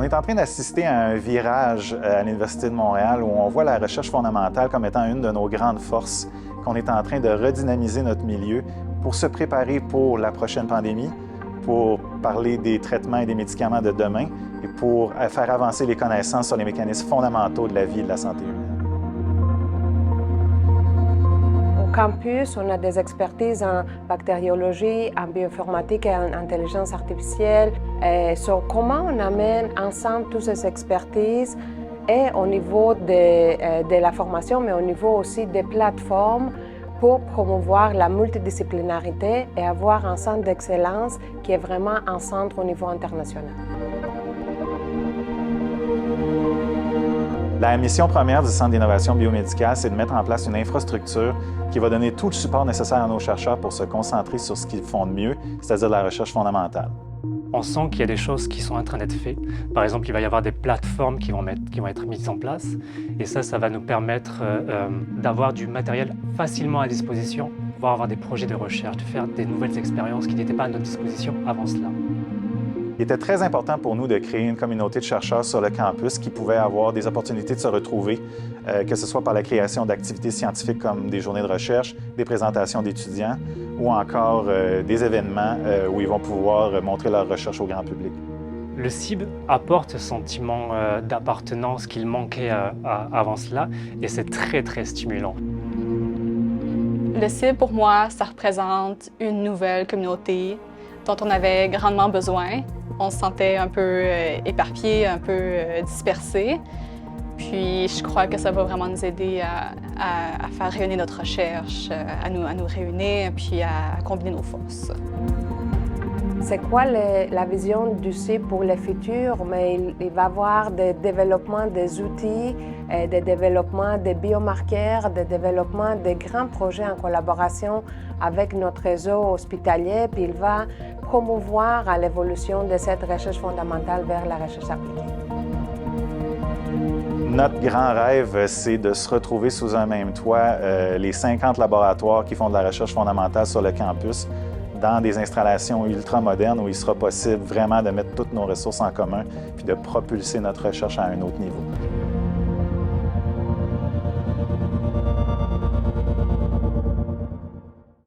On est en train d'assister à un virage à l'Université de Montréal où on voit la recherche fondamentale comme étant une de nos grandes forces, qu'on est en train de redynamiser notre milieu pour se préparer pour la prochaine pandémie, pour parler des traitements et des médicaments de demain et pour faire avancer les connaissances sur les mécanismes fondamentaux de la vie et de la santé humaine. Au campus, on a des expertises en bactériologie, en bioinformatique et en intelligence artificielle. Sur comment on amène ensemble toutes ces expertises et au niveau de la formation, mais au niveau aussi des plateformes pour promouvoir la multidisciplinarité et avoir un centre d'excellence qui est vraiment un centre au niveau international. La mission première du Centre d'innovation biomédicale, c'est de mettre en place une infrastructure qui va donner tout le support nécessaire à nos chercheurs pour se concentrer sur ce qu'ils font de mieux, c'est-à-dire la recherche fondamentale. On sent qu'il y a des choses qui sont en train d'être faites. Par exemple, il va y avoir des plateformes qui vont être mises en place. Et ça va nous permettre d'avoir du matériel facilement à disposition, pouvoir avoir des projets de recherche, de faire des nouvelles expériences qui n'étaient pas à notre disposition avant cela. Il était très important pour nous de créer une communauté de chercheurs sur le campus qui pouvaient avoir des opportunités de se retrouver, que ce soit par la création d'activités scientifiques comme des journées de recherche, des présentations d'étudiants ou encore des événements où ils vont pouvoir montrer leur recherche au grand public. Le CIB apporte ce sentiment d'appartenance qu'il manquait avant cela et c'est très, très stimulant. Le CIB, pour moi, ça représente une nouvelle communauté dont on avait grandement besoin. On se sentait un peu éparpillé, un peu dispersé. Puis je crois que ça va vraiment nous aider à faire rayonner notre recherche, à nous réunir, puis à combiner nos forces. C'est quoi la vision du CIB pour le futur? Mais il va y avoir des développements des outils, des développements des biomarqueurs, des développements de grands projets en collaboration avec notre réseau hospitalier, puis il va promouvoir à l'évolution de cette recherche fondamentale vers la recherche appliquée. Notre grand rêve, c'est de se retrouver sous un même toit, les 50 laboratoires qui font de la recherche fondamentale sur le campus, dans des installations ultra-modernes où il sera possible vraiment de mettre toutes nos ressources en commun puis de propulser notre recherche à un autre niveau.